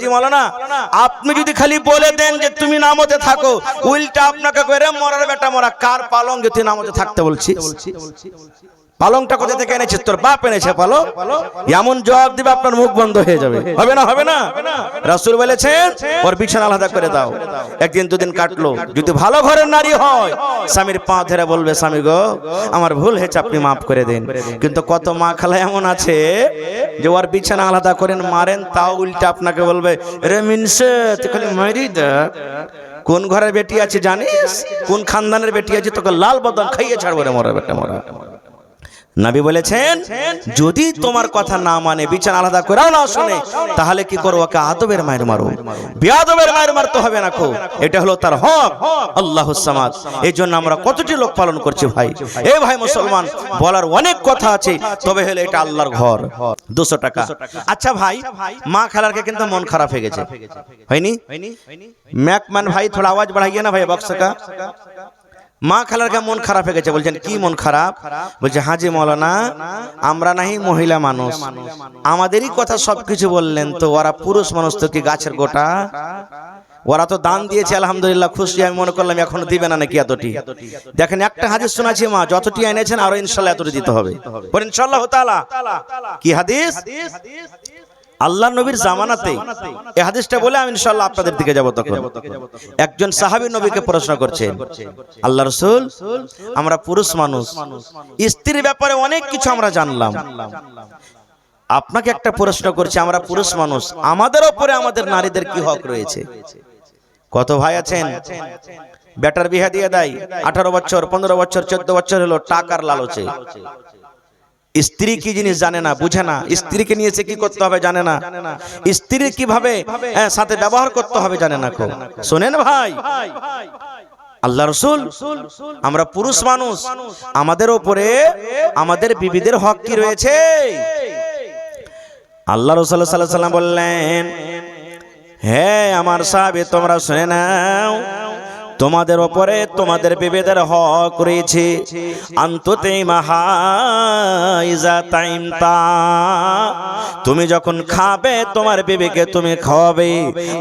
জি মাওলানা, আপনি যদি খালি বলে দেন যে তুমি নামাজে থাকো, উল্টা আপনাকে করে মরার বেটা মরা, কার পালঙ্কে তুই নামাজে থাকতে বলছিস? পালংটা কোথা থেকে এনেছিস? তোর বাপ এনেছে পালং? এমন জবাব দিবে আপনার মুখ বন্ধ হয়ে যাবে। হবে না? হবে না? রাসূল বলেছেন ওর বিছানা আলাদা করে দাও। একদিন দুদিন কাটলো, যদি ভালো ঘরের নারী হয় স্বামীর পা ধরে বলবে, স্বামী গো আমার ভুল হয়েছে, আপনি মাফ করে দেন। কিন্তু কত মা খালা এমন আছে যে ওর বিছানা আলাদা করেন, মারেন, তাও উল্টা আপনাকে বলবে, রে মিনসে তুই খালি মারি দে, কোন ঘরের বেটি আছে জানিস, কোন খানদানের বেটি আছে, তোকে লাল বদন খাইয়ে ছাড়বো রে মরা বেটা মরা। নবী বলেছেন যদি তোমার কথা না মানে, বিছানা আলাদা করেও না শুনে, তাহলে কি করো? ওকে আদবের মায়ের মারো, বেয়াদবের মায়ের মারতে হবে না কো, এটা হলো তার হক। আল্লাহুস সামাদ। এই জন্য আমরা কতটি লোক পালন করছি ভাই। এই ভাই মুসলমান, বলার অনেক কথা আছে, তবে হলো এটা আল্লাহর ঘর। 200 টাকা। আচ্ছা ভাই, মা খালারকে কিন্তু মন খারাপ হয়ে গেছে, হয়নি? ম্যাকম্যান ভাই থোড়া আওয়াজ বাড়াইয়ে না ভাই বক্স का। মা খালার কা মন খারাপ হয়ে গেছে। বলছেন কি মন খারাপ? বলছে হাজি মাওলানা, আমরা নাহি মহিলা মানুষ, আমাদেরই কথা সবকিছু বললেন, তো ওরা পুরুষ মানুষ তো কি গাছের গোটা? ওরা তো দান দিয়েছে আলহামদুলিল্লাহ, খুশি। আমি মনে করলাম এখনো দিবে না নাকি এতটি। দেখেন একটা হাদিস শোনাচ্ছি, মা যতটি এনেছেন আরো ইনশাআল্লাহ এতটি দিতে হবে। বলেন ইনশাআল্লাহ তাআলা। কি হাদিস? আল্লাহ নবীর জামানাতে এই হাদিসটা বলে আমি ইনশাআল্লাহ আপনাদের দিকে যাব। তখন একজন সাহাবী নবীকে প্রশ্ন করছেন, আল্লাহ রাসূল, আমরা পুরুষ মানুষ, স্ত্রীর ব্যাপারে অনেক কিছু আমরা জানলাম, আপনাকে একটা প্রশ্ন করছি, আমরা পুরুষ মানুষ, আমাদের উপরে আমাদের নারীদের কি হক রয়েছে? কত ভাই আছেন বেটার বিয়ে দিয়ে দেয়, 18 বছর 15 বছর 14 বছর হলো, টাকার লালচে। স্ত্রী কি জিনিস জানে না, বুঝে না, স্ত্রীকে নিয়ে সে কি করতে হবে জানে না, স্ত্রীর কিভাবে সাথে ব্যবহার করতে হবে জানে না। শোনেন ভাই, আল্লাহ রাসূল, আমরা পুরুষ মানুষ, আমাদের উপরে আমাদের বিবিদের হক কি রয়েছে? আল্লাহ রাসূল সাল্লাল্লাহু আলাইহি ওয়াসাল্লাম বললেন, হে আমার সাহাবী, তোমরা শুনে নাও, তোমাদের উপরে তোমাদের বিবিদের হক রয়েছে। আনতুতে মাহাইজা তাইমতা, তুমি যখন খাবে তোমার বিবিকে তুমি খাওয়াবে।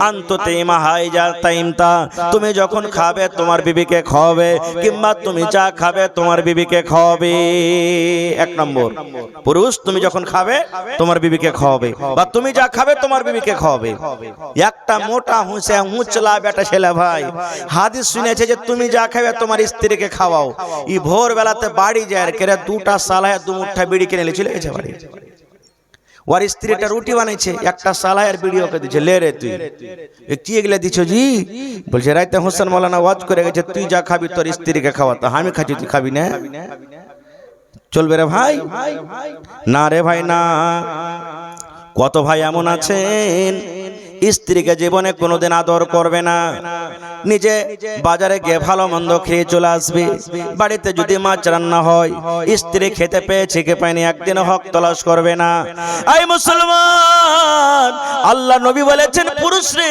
আনতুতে মাহাইজা তাইমতা, তুমি যখন খাবে তোমার বিবিকে খাওয়াবে, কিংবা তুমি যা খাবে তোমার বিবিকে খাওয়াবে। 1 নম্বর, পুরুষ তুমি যখন খাবে তোমার বিবিকে খাওয়াবে, বা তুমি যা খাবে তোমার বিবিকে খাওয়াবে। একটা মোটা হুঁসে হুঁচলা বেটা ছেলে ভাই হাদিস শুনেছে যে তুমি যা খাবে তোমার স্ত্রীকে খাওয়াও। ই ভোর বেলাতে বাড়ি যায় কেরে 2টা সালায় 2 মুঠা বিড়ি কিনে চলে গেছে বাড়ি। ওর স্ত্রীটা রুটি বানাইছে, একটা সালায়ের বিড়ি ওকে দিচ্ছে, লে রে তুই কি এগুলা দিছো জি? বলছে রাইতে হোসেন মাওলানা ওয়াজ করে গেছে, তুই যা খাবি তোর স্ত্রীকে খাওয়া, তো আমি খাচ্ছি তুই খাবি না? চলবে রে ভাই? না রে ভাই না। কত ভাই এমন আছেন স্ত্রীকে জীবনে কোনোদিন আদর করবে না, নিজে বাজারে গিয়ে ভালো মন্দ খেয়ে চলে আসবে, বাড়িতে যদি মাছ রান্না হয় স্ত্রী খেতে পেয়েছে কি পায়নি একদিন হক তলাশ করবে না। আই মুসলমান, আল্লাহ নবী বলেছেন, পুরুষ রে,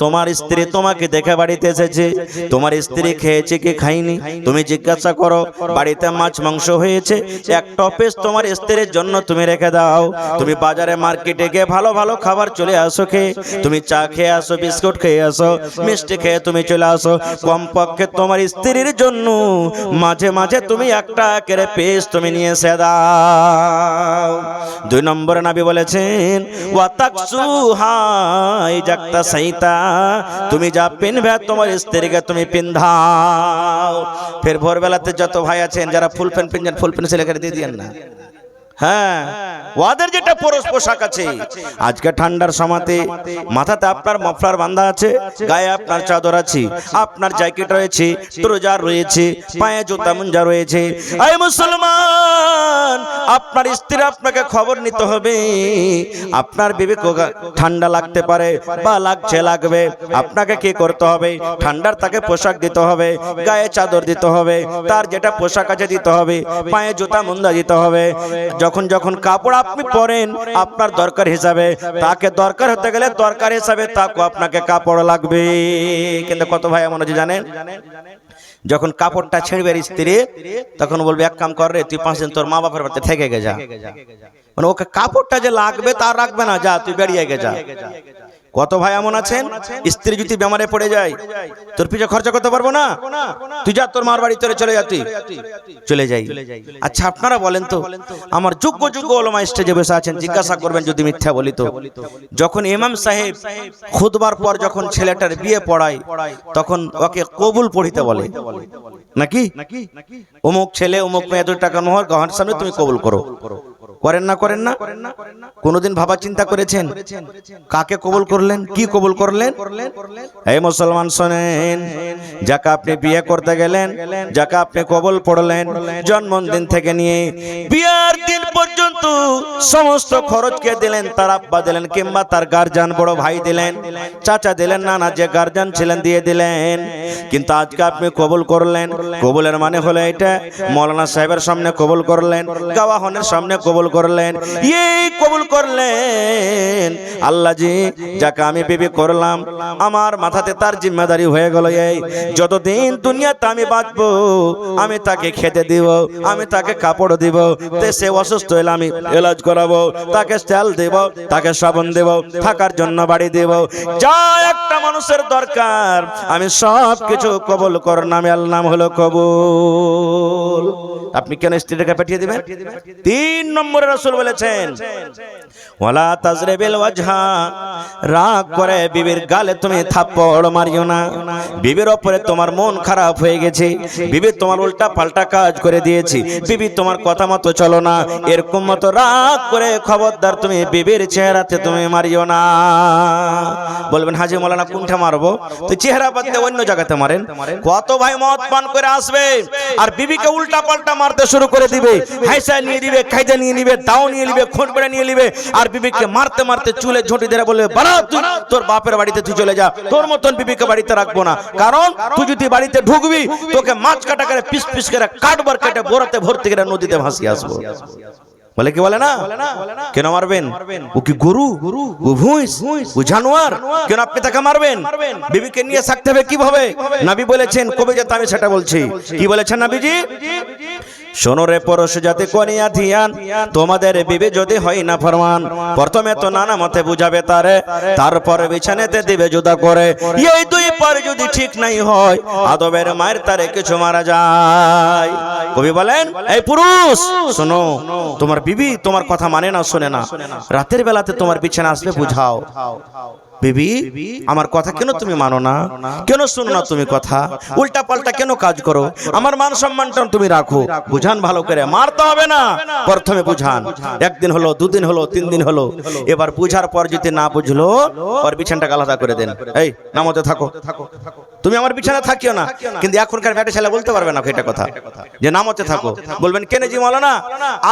তোমার স্ত্রী তোমাকে দেখে বাড়িতে এসেছে, তোমার স্ত্রী খেয়েছে কি খাইনি তুমি জিজ্ঞাসা করো। বাড়িতে মাছ মাংস হয়েছে, একটা পিস তোমার স্ত্রীর জন্য তুমি রেখে দাও। তুমি বাজারে মার্কেটে গিয়ে ভালো ভালো খাবার চলে আসো, খেয়ে তুমি চা খেয়ে আসো, বিস্কুট খেয়ে আসো, মিষ্টি খেয়ে তুমি চলে আসো। কমপক্ষে তোমার স্ত্রীর জন্য মাঝে মাঝে তুমি একটা করে পিস তুমি নিয়ে এসে দাও। 2 নম্বরে নবী বলেছেন, ওয়া তাকসুহা ইজাক্তা সাইতা, তুমি যা পিনবে তোমার স্ত্রীকে তুমি পিন্ধাও। ফের ভোরবেলাতে যত ভাই আছেন যারা ফুল প্যান্ট পিনছেন, ফুল প্যান্ট ছেলে করে দিয়ে দিয়েন না। হ্যাঁ, ওদের যেটা পরশ পোশাক আছে, আজকে ঠান্ডার সময়তে মাথাতে আপনার মফলার বাঁধা আছে, গায়ে আপনার চাদর আছে, আপনার জ্যাকেট রয়েছে, ট্রাউজার রয়েছে, পায়ে জুতা মুঞ্জা রয়েছে। এই মুসলমান, আপনার স্ত্রী আপনাকে খবর নিতে হবে, আপনার বিবিকে ঠান্ডা লাগতে পারে বা লাগবে, আপনাকে কি করতে হবে? ঠান্ডার তাকে পোশাক দিতে হবে, গায়ে চাদর দিতে হবে, তার যেটা পোশাক আছে দিতে হবে, পায়ে জুতা মুঞ্জা দিতে হবে। যখন যখন কাপড় আপনি পরেন আপনার দরকার হিসাবে, তাকে দরকার হতে গেলে দরকার হিসাবে তাকে আপনাকে কাপড় লাগবে। কিন্তু কত ভাই এমন আছে জানেন, যখন কাপড়টা ছেড়বে স্ত্রী, তখন বলবে এক কাম কর রে, তুই 5 দিন তোর মা বাপের বাড়িতে থেকে গে যা। মানে ওকে কাপড়টা যে লাগবে তার রাখবে না, যা তুই বেরিয়ে গে যা। কত ভাই এমন আছেন, স্ত্রী যদি বেমারে পড়ে যায়, তোর পিছনে খরচা করতে পারবো না, তুই যা তোর মার বাড়ি তোরে চলে যা, তুই চলে যাই। আচ্ছা আপনারা বলেন তো, আমার যোগ্য যোগ্য ওলামা স্টেজে বসে আছেন, জিজ্ঞাসা করবেন যদি মিথ্যা বলি তো, যখন ইমাম সাহেব খুতবার পর যখন ছেলেটার বিয়ে পড়ায় তখন ওকে কবুল পড়িতে বলে নাকি, অমুক ছেলে অমুক মেয়ে 2 টাকা মোহর গহনার সামনে তুমি কবুল করো, করেন না করেন না? কোনদিন ভাবা চিন্তা করেছেন কাকে কবুল করলেন, কি কবুল করলেন? এই মুসলমান শোনেন, যাকে আপনি বিয়ে করতে গেলেন, যাকে আপনি কবুল পড়লেন, জন্মদিন থেকে নিয়ে বিয়ার দিন পর্যন্ত সমস্ত খরচ কে দিলেন? তার আব্বা দিলেন, কিংবা তার গার্জিয়ান বড় ভাই দিলেন, চাচা দিলেন, নানা যে গার্জিয়ান ছিলেন দিয়ে দিলেন। কিন্তু আজকে আপনি কবুল করলেন, কবুলের মানে হলো এটা, মৌলানা সাহেবের সামনে কবুল করলেন, গাওয়াহনের সামনে কবুল করলেন, এই কবুল করলেন আল্লাহ জি যাকে আমি বিবি করলাম আমার মাথাতে তার জিম্মেদারি হয়ে গেল, এই যতদিন দুনিয়াতে আমি বাঁচবো আমি তাকে খেতে দিব, আমি তাকে কাপড় দিব, সে অসুস্থ হলে আমি এলাজ করাবো, তাকে তেল দেব, তাকে সাবান দেব, থাকার জন্য বাড়ি দেব, যা একটা মানুষের দরকার আমি সব কিছু কবুল করার নামে আল্লাহর নাম হলো কবুল। আপনি কেন স্ত্রীটাকে পাঠিয়ে দিবেন? 3 নম্বরে রাসূল বলেছেন ওয়ালা তাজরিবিল ওয়াজহা, রাগ করে বিবির গালে তুমি থাপ্পড় মারিও না। বিবির উপরে তোমার মন খারাপ হয়ে গেছে, বিবি তোমার উল্টা পাল্টা কাজ করে দিয়েছি, বিবি তোমার কথা মতো চলো না, এরকম মতো রাগ করে খবরদার তুমি বিবির চেহারাতে তুমি মারিও না। বলবেন হাজী মাওলানা কোনটা মারবো? তো চেহারা বাদ দিয়ে অন্য জায়গাতে মারেন। কত ভাই মদ পান করে আসবে আর বিবিকে উল্টা পাল্টা মারতে শুরু করে দিবে, হাইসা নিয়ে দিবে, খাইতে নিয়ে নিবে, দাও নিয়ে নিবে, খোঁট বেড়ে নিয়ে নিবে, আর বিবিকে মারতে মারতে চুলে ঝুঁটি ধরে বলবে বাড়া তুই তোর বাপের বাড়িতে তুই চলে যা, তোর মতন বিবিকে বাড়িতে রাখবো না, কারণ তুই যদি বাড়িতে ঢুকবি তোকে মাছ কাটা করে পিস পিস করে কাটবার কেটে বোরাতে ভর্তি করে নদীতে ভাসিয়ে আসবো। বলে কি বলে না? কেন মারবেন? ও কি গরু, ও ভুঁইস, ও জানোয়ার, কেন আপনি তাকে মারবেন? বিবিকে নিয়ে থাকতে হবে কিভাবে? নবী বলেছেন, কবে যেতে আমি সেটা বলছি, কি বলেছেন নবীজি? শোনো রে পুরুষ জাতি কনিয়া ধিয়ান, তোমাদের বিবি যদি হয় না ফরমান, প্রথমে তো নানা মতে বুঝাবে তারে, তারপরে বিছানাতে দিবে জুদা করে, এই 2 পর যদি ঠিক নাই হয় আদবের মায়ের তারে কিছু মারা যায়। কবি বলেন এই পুরুষ শোনো, তোমার বিবি তোমার কথা মানে না, শোনে না, রাতের বেলাতে তোমার বিছানা আসবে বুঝাও, বিবি আমার কথা কেন তুমি মানো না, কেন শুনো না তুমি কথা, উল্টা পাল্টা কেন কাজ করো, আমার মান সম্মানটা তুমি রাখো, বুঝান ভালো করে, মারতে হবে না, প্রথমে বুঝান, 1 দিন হলো, 2 দিন হলো, 3 দিন হলো, এবার বুঝার পর যদি না বুঝলো ওর বিছানাটা আলাদা করে দেন, এই নামাজে থাকো, তুমি আমার বিছানা থাকিও না। কিন্তু এখনকার বেটা ছেলে বলতে পারবে না এটা কথা যে নামাজে থাকো। বলবেন কেন জি মাওলানা?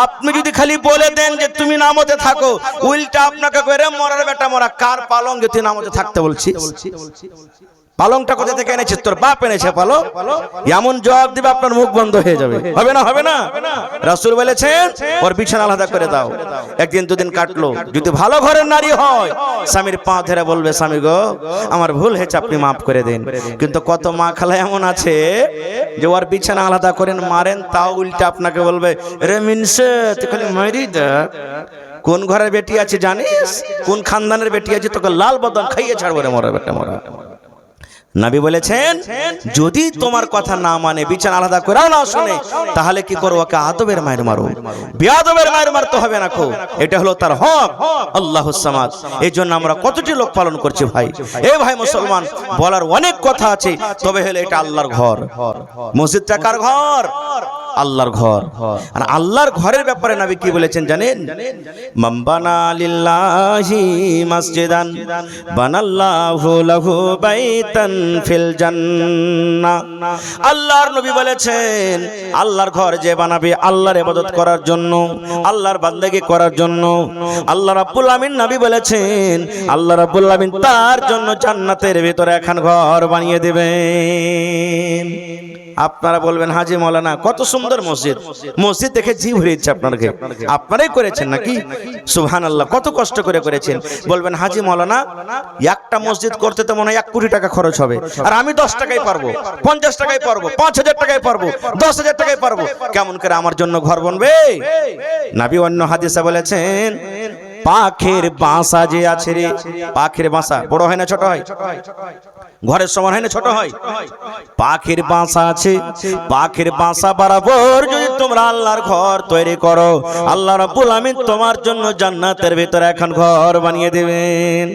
আপনি যদি খালি বলে দেন যে তুমি নামাজে থাকো, উল্টা আপনাকে করে মরার বেটা মরা, কার পালঙ্কে তুই নামাজে থাকতে বলছি? পালংটা কোথা থেকে এনেছিস? তোর বাপ এনেছে পালং। এমন জবাব দিবে আপনার মুখ বন্ধ হয়ে যাবে। হবে না? হবে না? রাসূল বলেছেন ওর বিছানা আলাদা করে দাও। 1 দিন 2 দিন কাটলো, যদি ভালো ঘরের নারী হয় স্বামীর পা ধরে বলবে স্বামী গো আমার ভুল হয়েছে আপনি মাফ করে দিন। কিন্তু কত মা খালা এমন আছে যে ওর বিছানা আলাদা করেন, মারেন, তাও উল্টা আপনাকে বলবে রে মিনসে তুই খালি মারি দে, কোন ঘরের বেটি আছে জানিস, কোন খানদানের বেটি আছে, তোকে লাল বদন খাইয়ে ছাড়বো রে মরা বেটা মরা। নবী বলেছেন যদি তোমার কথা না মানে, বিছানা আলাদা করেও না শুনে, তাহলে কি করো? ওকে আদবের মায়ের মারো, বেয়াদবের মায়ের মারতে হবে না কো, এটা হলো তার হক। আল্লাহুস সামাদ। এই জন্য আমরা কতটি লোক পালন করছি ভাই। এই ভাই মুসলমান, বলার অনেক কথা আছে, তবে হলো এটা আল্লাহর ঘর। মসজিদটা কার ঘর? আল্লাহর ঘর। আর আল্লাহর ঘরের ব্যাপারে নবী কি বলেছেন জানেন? মাম্বানা লিল্লাহি মসজিদান বানাল্লাহু লাহু বাইতান ফিল জান্নাহ। আল্লাহর নবী বলেছেন আল্লাহর ঘর যে বানাবে আল্লাহর ইবাদত করার জন্য, আল্লাহর বান্দাগি করার জন্য, আল্লাহ রাব্বুল আমিন নবী বলেছেন আল্লাহ রাব্বুল আমিন তার জন্য জান্নাতের ভিতরে একখান ঘর বানিয়ে দেবেন। আপনারা বলবেন হাজি মৌলানা কত সুন্দর মসজিদ, মসজিদ দেখে জি ভরে যাচ্ছে আপনাকে, আপনারাই করেছেন নাকি? সুবহানাল্লাহ, কত কষ্ট করে করেছেন। বলবেন হাজি মৌলানা একটা মসজিদ করতে তো মনে হয় 1 কোটি টাকা খরচ হবে, আর আমি 10 টাকায় পারবো, 50 টাকায় পারবো, 5000 টাকায় পারবো, 10,000 টাকায় পারবো, কেমন করে আমার জন্য ঘর বনবে? নবী অন্য হাদিসে বলেছেন পাখির বাসা যে আছে রে, পাখির বাসা বড় হয় না ছোট হয়? ঘরের সমান হয় না ছোট হয়? পাখির বাসা আছে, পাখির বাসা বরাবর যদি তোমরা আল্লাহর ঘর তৈরি করো, আল্লাহ রাব্বুল আমিন তোমার জন্য জান্নাতের ভিতরে এখন ঘর বানিয়ে দেবেন।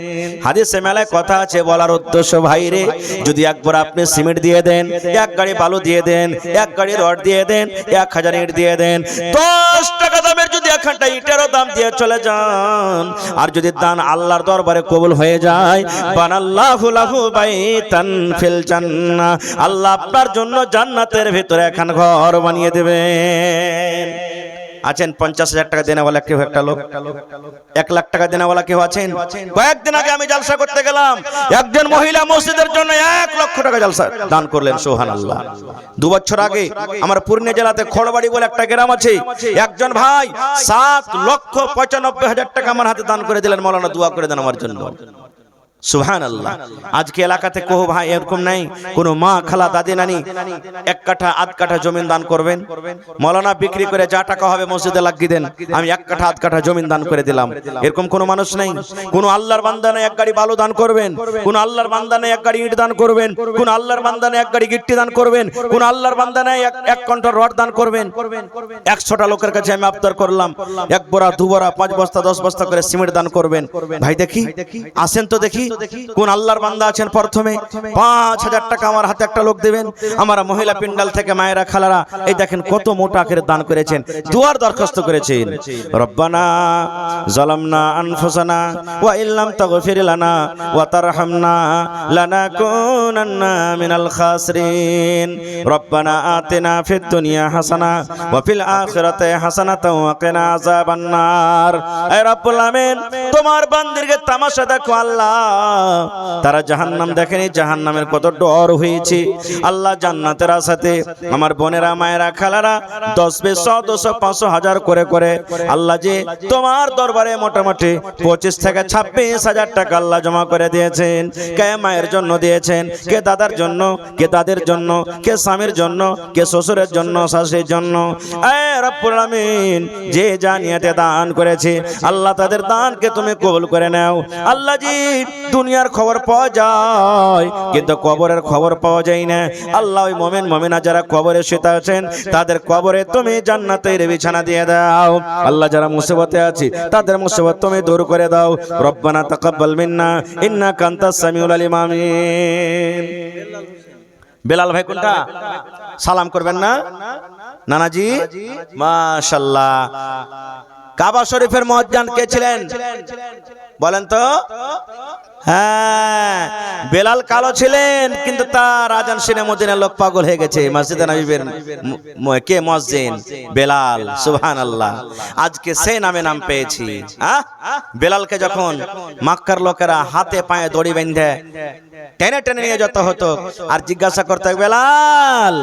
হাদিসে মেলায় কথা আছে, বলার উদ্দেশ্য ভাইরে, যদি একবার আপনি সিমেন্ট দিয়ে দেন, 1 গাড়ি বালু দিয়ে দেন, 1 গাড়ি রড দিয়ে দেন, 1000 ইট দিয়ে দেন, 10 টাকা দামের যদি একটা ইটেরও দাম দিয়ে চলে যান, আর যদি দান আল্লাহর দরবারে কবুল হয়ে যায়, বানাল্লাহু লাহু বাইতান ফিল জান্নাহ, আল্লাহ আপনার জন্য জান্নাতের ভিতরে এখন ঘর বানিয়ে দেবেন। আছেন 50,000 টাকা দেনেওয়ালা কেউ একটা লোক, 1 লাখ টাকা দেনেওয়ালা কেউ আছেন? কয়েকদিন আগে আমি জলসা করতে গেলাম, একজন মহিলা মসজিদের জন্য 1 লক্ষ টাকা জলসা দান করলেন। সুবহানাল্লাহ। 2 বছর আগে আমার পূর্ণিয়া জেলাতে খড়বাড়ি বলে একটা গ্রাম আছে, একজন ভাই 7,95,000 টাকা আমার হাতে দান করে দিলেন, মাওলানা দোয়া করে দেন আমার জন্য। সুবহানাল্লাহ। আজকে এলাকাতে কোহ ভাই এরকম নাই, কোন মা খালা দাদি নানি 1 কাঠা 8 কাঠা জমিন দান করবেন, মাওলানা বিক্রি করে যা টাকা হবে মসজিদে লাগিয়ে দেন, আমি 1 কাঠা 8 কাঠা জমিন দান করে দিলাম, এরকম কোন মানুষ নাই। কোন আল্লাহর বান্দা নাই 1 গাড়ি বালু দান করবেন, কোন আল্লাহর বান্দা নাই 1 গাড়ি ইট দান করবেন, কোন আল্লাহর বান্দা নাই 1 গাড়ি গিট্টি দান করবেন, কোন আল্লাহর বান্দা নাই 1 কন্টর রড দান করবেন। 100টা লোকের কাছে আমি আবদার করলাম 1 বড়া 2 বড়া 5 বস্তা 10 বস্তা করে সিমেন্ট দান করবেন। ভাই দেখি আসেন তো দেখি কোন আল্লাহর বান্দা আছেন, প্রথমে 5,000 টাকা আমার হাতে একটা লোক দেবেন। আমার মহিলা পিন্ডাল থেকে মায়েরা খালারা এই দেখেন কত মোটা আকারে দান করেছেন, দুয়ার দরখাস্ত করেছেন, রব্বানা যালামনা আনফুসানা ওয়া ইল্লাম তাগফির লানা ওয়া তারহামনা লানাকুনান্না মিনাল খাসিরিন, রব্বানা আতিনা ফিদ দুনিয়া হাসানা ওয়া ফিল আখিরাতি হাসানাতাও ওয়া কিনা আযাবান নার। হে রব্বুল আমিন, তোমার বান্দিরকে তামাশা দেখো আল্লাহ, তারা জাহান্নাম দেখেনি, জাহান্নামের কত ডর হয়েছে আল্লাহ। জান্নাতের আশাতে আমার বোনেরা মায়েরা খালারা 10 100 200 500 1000 করে করে আল্লাহ যে তোমার দরবারে মোটামুটি 25 থেকে 26,000 টাকা আল্লাহ জমা করে দিয়েছেন। কে মায়ের জন্য দিয়েছেন, কে দাদার জন্য, কে দাদের জন্য, কে স্বামীর জন্য, কে শ্বশুরের জন্য, শাশুড়ির জন্য। এ রব্বুল আমিন, যে যা নিয়তে দান করেছে আল্লাহ তাদের দানকে তুমি কবুল করে নাও। আল্লাহ জি দুনিয়ার খবর পাওয়া যায় কিন্তু কবরের খবর পাওয়া যায় না আল্লাহ। ওই মুমিন মুমিনা যারা কবরে শুয়ে আছেন তাদের কবরে তুমি জান্নাতের বিছানা দিয়ে দাও আল্লাহ। যারা মুসিবতে আছে তাদের মুসিবত তুমি দূর করে দাও। রব্বানা তাকাব্বাল মিন্না ইন্নাকা আনতাস সামিউল আলিম। আমিন। বেলাল ভাই কোনটা সালাম করবেন না নানাজি? মাশাআল্লাহ। কাবা শরীফের মুয়াজ্জিন কে ছিলেন বলেন তো? হ্যাঁ, বেলাল কালো ছিলেন কিন্তু তার আজান শুনে মদিনার লোক পাগল হয়ে গেছে। মসজিদে নববীর কে মুয়াজ্জিন? বেলাল। সুবহানাল্লাহ। আজকে সেই নামে নাম পেয়েছি। বেলালকে যখন মক্কার লোকেরা হাতে পায়ে দড়ি বেঁধে টেনে টেনে নিয়ে যেতে হতো আর জিজ্ঞাসা করতে, বেলাল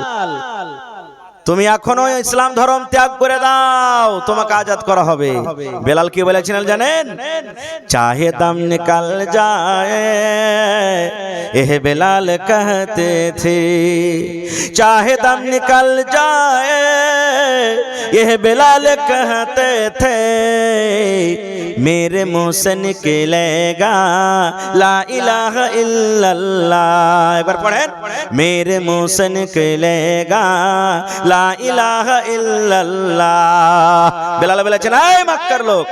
তুমি এখনো ইসলাম ধর্ম ত্যাগ করে দাও, তোমাকে আজাদ করা হবে। বেলাল কি বলেছিলেন জানেন? চাহে দম নিকল যায় এহ বেলাল कहते थे, चाहे दम निकल जाए यह बेलाल कहते थे, मेरे मुंह से निकलेगा ला इलाहा इल्लल्लाह। एक बार पढ़ें, मेरे मुंह से निकलेगा ला इलाहा इल्लल्लाह। বেলাল বলেছেন, এই মক্কার লোক,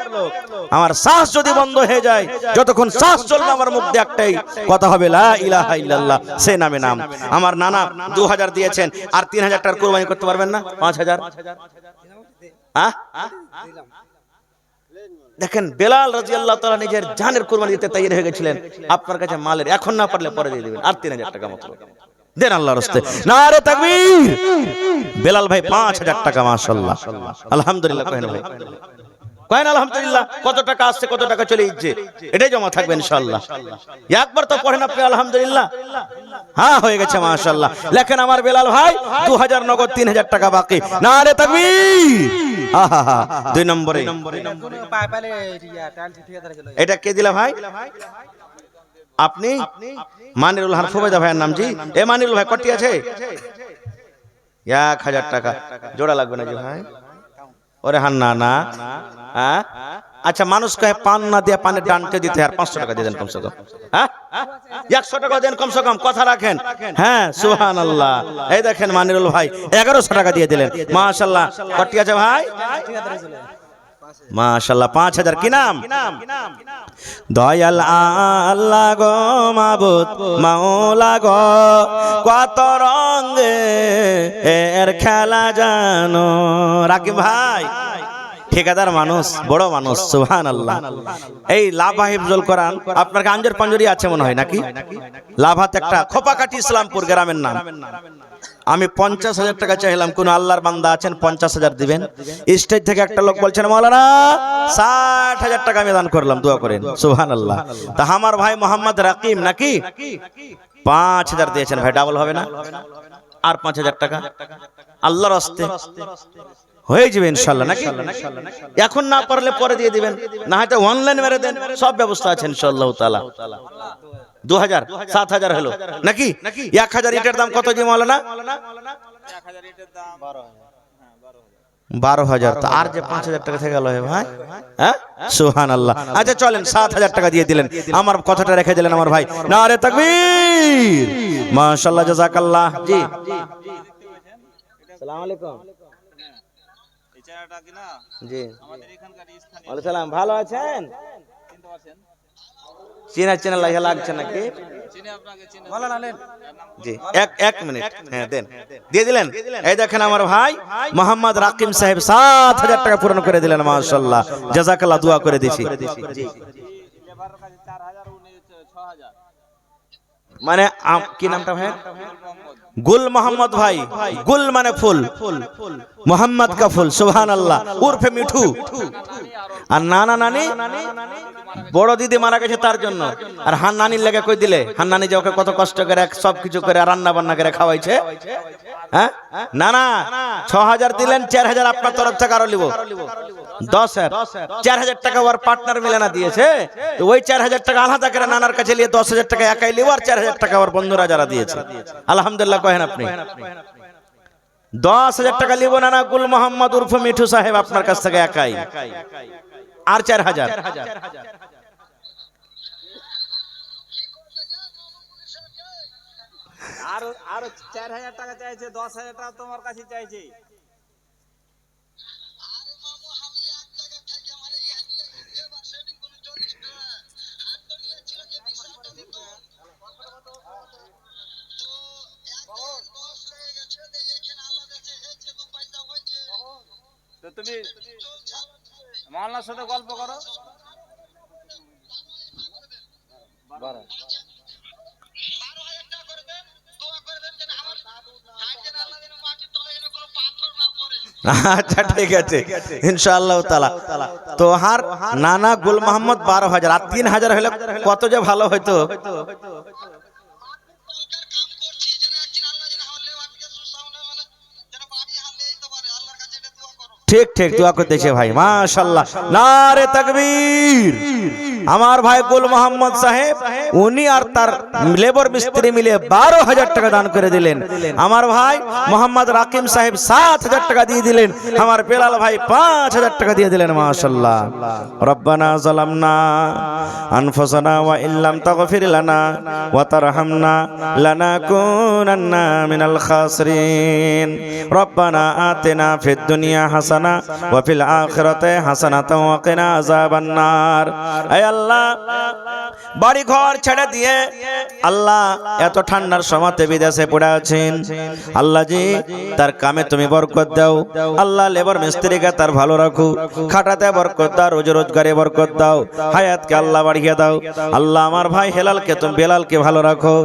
আমার শ্বাস যদি বন্ধ হয়ে যায়, যতক্ষণ শ্বাস চলবে আমার মুখ দিয়ে একটাই কথা হবে, লা ইলাহা ইল্লাল্লাহ। সে নামে নাম। আমার নানা 2000 দিয়েছেন, আর 3000 টাকার কুরবানি করতে পারবেন না? 5000। দেখেন বেলাল রাদিয়াল্লাহু তাআলা নিজের জানের কুরবানি দিতে তৈরি হয়ে গেছিলেন। আপনার কাছে মালের, এখন না পারলে পরে দিয়ে দিবেন, আর 3000 টাকা মত দেন আল্লাহর রাস্তায়। নারে তাকবীর। বেলাল ভাই 5000 টাকা, মাশাআল্লাহ, আলহামদুলিল্লাহ। কহেন ভাই কয়েন আলহামদুলিল্লাহ। কত টাকা আসছে, কত টাকা চলে যাচ্ছে, এটাই জমা থাকবে ইনশাআল্লাহ। একবার তো পড়েন আপনি আলহামদুলিল্লাহ। হ্যাঁ হয়ে গেছে মাশাআল্লাহ। লেখেন আমার বেলাল ভাই 2000 নগদ, 3000 টাকা বাকি। নারে তাকবীর। আহা 2 নম্বরে এটা কে দিলা ভাই? আপনি মানিরুল হান ফুবাইদা ভাইয়ের নাম জি। এ মানিরুল ভাই কটি আছে? 1000 টাকা জোড়া লাগবে না জি ভাই? ওরে হান না না। হ্যাঁ আচ্ছা, মানুষ কয়ে পান না দিয়ে পানের ডানকে দিতে, আর 500 টাকা দিয়ে দেন কমসে কম। হ্যাঁ 100 টাকা দেন কমসে কম, কথা রাখেন। হ্যাঁ সুবহানাল্লাহ। এই দেখেন মানিরুল ভাই 1100 টাকা দিয়ে দিলেন মাশাআল্লাহ। কটি আছে ভাই? মাশাআল্লাহ 5000। কি নাম? দয়াল আল্লাহ গো মাবুদ মাওলা গো, কত রঙে এর খেলা জানো। রাকিব ভাই ঠিকাদার মানুষ, বড় মানুষ, সুবহানাল্লাহ। এই লাভা হিফজুল কোরআন আপনার গাঞ্জর পাঞ্জরি আছে মনে হয় নাকি? লাভাত একটা খোপাকাটি ইসলামপুর গ্রামের নাম। আমি 50,000 টাকা চাইলাম, কোন আল্লাহর বান্দা আছেন 50,000 দিবেন? স্টেজ থেকে একটা লোক বলছেন মাওলানা 60,000 টাকা আমি দান করলাম, দোয়া করেন। সুবহানাল্লাহ। তা আমার ভাই মোহাম্মদ রাকিম নাকি 5000 দিয়েছেন ভাই, ডাবল হবে না? আর 5000 টাকা আল্লাহর রাস্তে হয়ে যাবে ইনশাআল্লাহ নাকি? এখন না পারলে পরে দিয়ে দিবেন, না হয়তো অনলাইন মেরে দেন, সব ব্যবস্থা আছে ইনশাআল্লাহ তাআলা। 2000 7000 হলো নাকি? 1000 ইটের দাম কত জি মাওলানা? 1000 ইটের দাম 12,000। তো আর যে 5000 টাকা থেকে গেল ভাই। হ্যাঁ সুবহানাল্লাহ। আচ্ছা চলেন 7000 টাকা দিয়ে দিলেন, আমার কথাটা রেখে দিলেন আমার ভাই। নারে তাকবীর মাশাআল্লাহ জাযাকাল্লাহ জি। আসসালামু আলাইকুম এই চারাটা কি না জি। আমাদের এখানকার স্থানীয়। ওয়ালাইকুম সালাম। ভালো আছেন? চিনতে পারছেন? চেনা লাগছে নাকি? চিনি আপনাকে চিনি। বলেন আলেন জি। এক মিনিট। হ্যাঁ দেন, দিয়ে দিলেন। এই দেখেন আমার ভাই মোহাম্মদ রাকিম সাহেব 7000 টাকা পূরণ করে দিলেন মাশাআল্লাহ, জাযাকাল্লাহ। দোয়া করে দিছি জি। লেবারের কাছে 4000, উনি 6000। মানে কি নামটা ভাই? গুল মোহাম্মদ ভাই। গুল মানে ফুল, মোহাম্মদ কা ফুল, সুবহানাল্লাহ। উর্ফে মিঠু। আর নানা নানি বড় দিদি মারা গেছে তার জন্য। আর হান নানির লেগে কই দিলে? হান নানি যে ওকে কত কষ্ট করে সব কিছু করে রান্না বান্না করে খাওয়াইছে। হ্যাঁ না না 6000 দিলেন, 4000 আপনার তরফ থেকে আরো লিব 10,000। 4000 টাকা ওর পার্টনার মিলে না দিয়েছে, তো ওই 4000 টাকা আলাদা করে নানার কাছে নিয়ে 10,000 টাকা একাই লিব, আর 4000 টাকা ওর বন্ধুরা যারা দিয়েছে। আলহামদুলিল্লাহ কহেন আপনি। 10,000 টাকা লিব নানা গুল মোহাম্মদ উর্ফে মিঠু সাহেব আপনার কাছ থেকে একাই, আর 4000। আর 4000 টাকা চাইছে, 10,000 টাকা তোমার কাছে চাইছে। তো তুমি মাওলানার সাথে গল্প করো। আচ্ছা ঠিক আছে ইনশাআল্লাহ তাআলা। তো হার নানা গুল মোহাম্মদ 12,000, আর 3000 হলে কত যে ভালো হইতো। ঠিক ঠিক দোয়া করতেছে ভাই মাশাআল্লাহ। নারে তাকবীর। আমার ভাই গুল মোহাম্মদ সাহেব উনি আর তার লেবার মিস্ত্রি মিলে 12,000 টাকা দান করে দিলেন। আমার ভাই মোহাম্মদ রাকিম সাহেব 7000 টাকা দিয়ে দিলেন। আমার বেলাল ভাই 5000 টাকা দিয়ে দিলেন মাশাআল্লাহ। রব্বানা যালামনা আনফুসানা ওয়া ইল্লাম তাগফির লানা ওয়া তারহামনা লানাকুনান্না মিনাল খাসিরিন। রব্বানা আতিনা ফিদ দুনিয়া হাসানা ওয়া ফিল আখিরাতি হাসানাতাও ওয়া কিনা আযাবান নার। হে আল্লাহ, বাড়ি ঘর ছেড়ে দিয়ে আল্লাহ এত ঠান্ডার সময়তে বিদেশে পড়ে আছেন আল্লাহ জি, তার কামে তুমি বরকত দাও আল্লাহ। লেবার মিস্ত্রিকে তার ভালো রাখো, খাটাতে বরকত দাও, রোজ রোজগারে বরকত দাও, হায়াতকে আল্লাহ বাড়িয়ে দাও আল্লাহ। আমার ভাই হেলালকে তুমি বেলালকে ভালো রাখো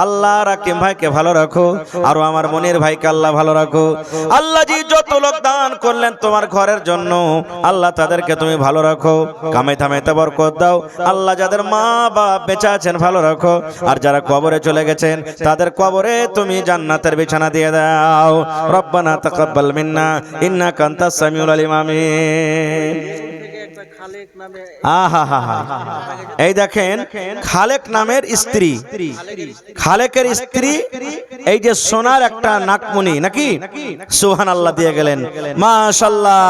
আল্লাহ, রাকিম ভাইকে ভালো রাখো, আর আমার মনির ভাইকে আল্লাহ ভালো রাখো আল্লাহ জি। যত লোক দান করলেন তোমার ঘরের জন্য, আল্লাহ তাদেরকে তুমি ভালো রাখো, কামে থামেতে বরকত দাও। আল্লাহ যাদের মা বাপ বেঁচে আছেন ভালো রাখো, আর যারা কবরে চলে গেছেন তাদের কবরে তুমি জান্নাতের বিছানা দিয়ে দাও। রব্বানা তাকাব্বাল মিন্না ইন্নাকা আনতাস সামিউল আলিম। আমিন। এই দেখেন খালেক নামের স্ত্রী, খালেকের স্ত্রী এই যে সোনার একটা নাকমণি নাকি, সুবহানাল্লাহ দিয়ে গেলেন, মাশাআল্লাহ।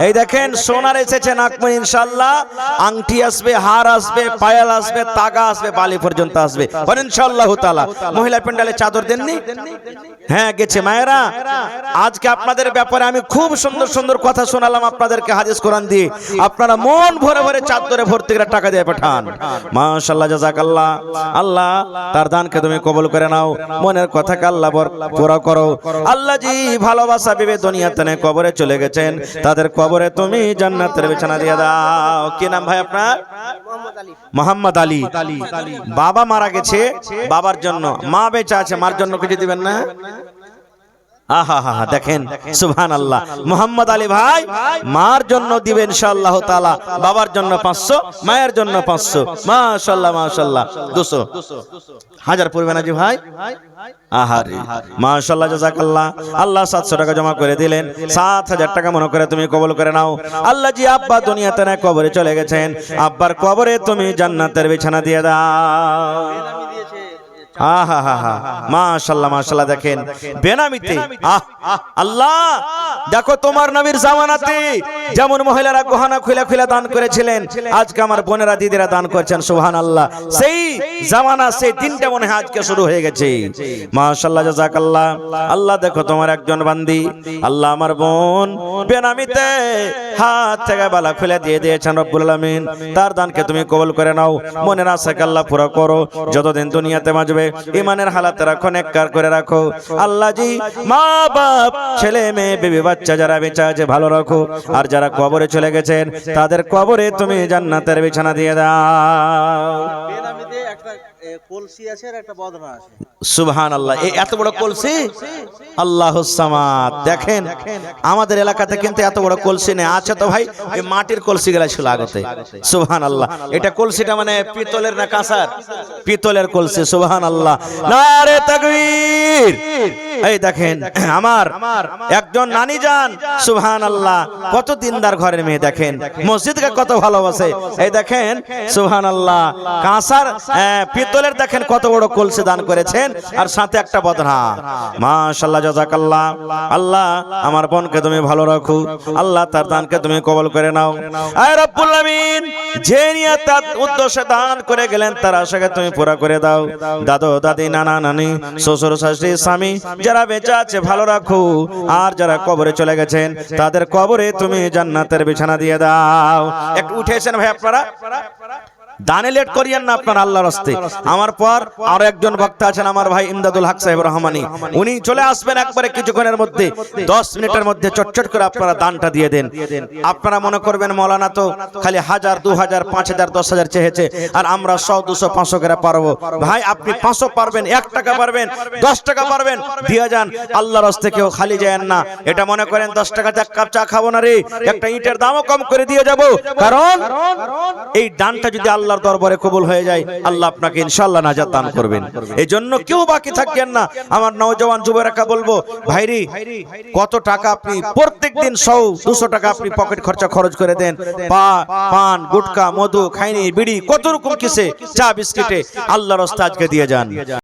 এই দেখেন সোনার এসেছে নাকমণি, ইনশাআল্লাহ আংটি আসবে, হার আসবে, পায়াল আসবে, তাগা আসবে, বালি পর্যন্ত আসবে ইনশাআল্লাহ তাআলা। মহিলা প্যান্ডেলে চাদর দেননি? হ্যাঁ গেছে। মায়েরা আজকে আপনাদের ব্যাপারে আমি খুব সুন্দর সুন্দর কথা শোনালাম আপনাদেরকে হাদিস কোরআন দিয়ে, আপনারা মন ভরে ভরে চাদরে ভর্তি করে টাকা দিয়ে পাঠান। মাশাআল্লাহ, জাযাকাল্লাহ। আল্লাহ তার দানকে তুমি কবুল করে নাও, মনের কথাকে আল্লাহ পুরো করো। আল্লাহ জি ভালোবাসা ভেবে দুনিয়াতে নে কবরে চলে গেছেন, তাদের কবরে তুমি জান্নাতের বিছানা দিয়ে দাও। কি নাম ভাই আপনার? মোহাম্মদ আলী। বাবা মারা গেছে, বাবার জন্য, মা বেঁচে আছে, মার জন্য কিছু দিবেন না? আহা হা হা, দেখেন সুবহানাল্লাহ। মোহাম্মদ আলী ভাই মার জন্য দিবেন ইনশাআল্লাহ তাআলা, বাবার জন্য 500, মায়ের জন্য 500। মাশাআল্লাহ মাশাআল্লাহ, 200 হাজার পড়বে না জি ভাই? আহারে মাশাআল্লাহ, জাযাকাল্লাহ। আল্লাহ 700 টাকা জমা করে দিলেন, 7000 টাকা মনে করে তুমি কবুল করে নাও। আল্লাহ জি আব্বা দুনিয়াতে না কবরে চলে গেছেন, আব্বার কবরে তুমি জান্নাতের বিছানা দিয়ে দাও। আহা হা হা, মাশাআল্লাহ মাশাআল্লাহ। দেখেন বেনামিতে, আল্লাহ দেখো তোমার নবীর জামানাতে যেমন মহিলারা গহনা খুলে খুলে দান করেছিলেন, আজকে আমার বোনেরা দিদিরা দান করছেন, সুবহানাল্লাহ। সেই জামানা, সেই দিনটা মনে হয় আজকে শুরু হয়ে গেছে। মাশাআল্লাহ, জাযাকাল্লাহ। আল্লাহ দেখো তোমার একজন বান্দি, আল্লাহ আমার বোন বেনামিতে হাত থেকে বালা খুলে দিয়ে দিয়েছেন রব্বুল আলামিন, তার দানকে তুমি কবুল করে নাও, মনের আশাকে আল্লাহ পুরো করো, যতদিন দুনিয়াতে বাঁচবে ইমানের হালাতে রাখো, নেককার করে রাখো। আল্লাহ জি মা বাপ ছেলে মেয়ে বিবি বাচ্চা যারা বেঁচে আছে ভালো রাখো, আর যারা কবরে চলে গেছেন তাদের কবরে তুমি জান্নাতের বিছানা দিয়ে দাও। বেনামিতে একটা কলসি আছে আর একটা বদনা আছে। সুবহানাল্লাহ, এই এত বড় কলসি, আল্লাহুস সামাদ। দেখেন আমাদের এলাকাতে কিন্তু এত বড় কলসি নেই, আছে তো ভাই এই মাটির কলসি গুলা ছিল আগতে। সুবহানাল্লাহ, এটা কলসিটা মানে পিতলের না কাঁসার? পিতলের কলসি। সুবহানাল্লাহ, নারে তাকবীর। এই দেখেন আমার একজন নানি যান, সুবহানাল্লাহ, কত দিনদার ঘরের মেয়ে, দেখেন মসজিদকে কত ভালোবাসে। এই দেখেন সুবহানাল্লাহ, কাঁসার পিতলের দেখেন কত বড় কলসি দান করেছেন, আর সাথে একটা বদনা। মাশাআল্লাহ, জাযাকাল্লাহ। আল্লাহ আমার বোনকে তুমি ভালো রাখো, আল্লাহ তার দানকে তুমি কবুল করে নাও। আয় রব্বুল আমিন, যে নিয়ত উদ্দেশ্যে দান করে গেলেন তার আশাকে তুমি পুরা করে দাও। দাদু দাদি নানা নানি শ্বশুর শাশুড়ি স্বামী যারা বেঁচে আছে ভালো রাখো, আর যারা কবরে চলে গেছেন তাদের কবরে তুমি জান্নাতের বিছানা দিয়ে দাও। একটু উঠেছেন ভাই আপনারা, দানে লেট করিয়েন না আপনার আল্লাহর রাস্তে। আমার পর আরো একজন ভক্ত আছেন আমার ভাই ইমদাদুল হক সাহেব রহমানি, উনি চলে আসবেন একবারে কিছুক্ষণের মধ্যে, 10 মিনিটের মধ্যে চটচট করে আপনারা দানটা দিয়ে দেন। আপনারা মনে করবেন মৌলানা তো খালি 1000 2000 5000 10000 চেয়েছে, আর আমরা 100 200 500 করে পারবো। ভাই আপনি 500 পারবেন, 1 টাকা পারবেন, 10 টাকা পারবেন, দিয়ে যান। আল্লাহর রাস্তে কেউ খালি যায়েন না। এটা মনে করেন 10 টাকাতে এক কাপ চা খাবো না রে, একটা ইটের দামও কম করে দিয়ে যাব, কারণ এই দানটা যদি আল্লাহর দরবারে কবুল হয়ে যায় আল্লাহ আপনাকে ইনশাআল্লাহ নাজাত দান করবেন। এজন্য কেউ বাকি থাকবেন না। আমার নওজওয়ান যুবকরা বলবো, ভাইরি কত টাকা আপনি প্রত্যেকদিন 100 200 টাকা আপনি পকেট খরচা খরচ করে দেন, পান গুটকা মধু খাইনি বিড়ি কত রকম কিসে চা বিস্কিটে, আল্লাহর রাস্তায় আজকে দিয়ে যান।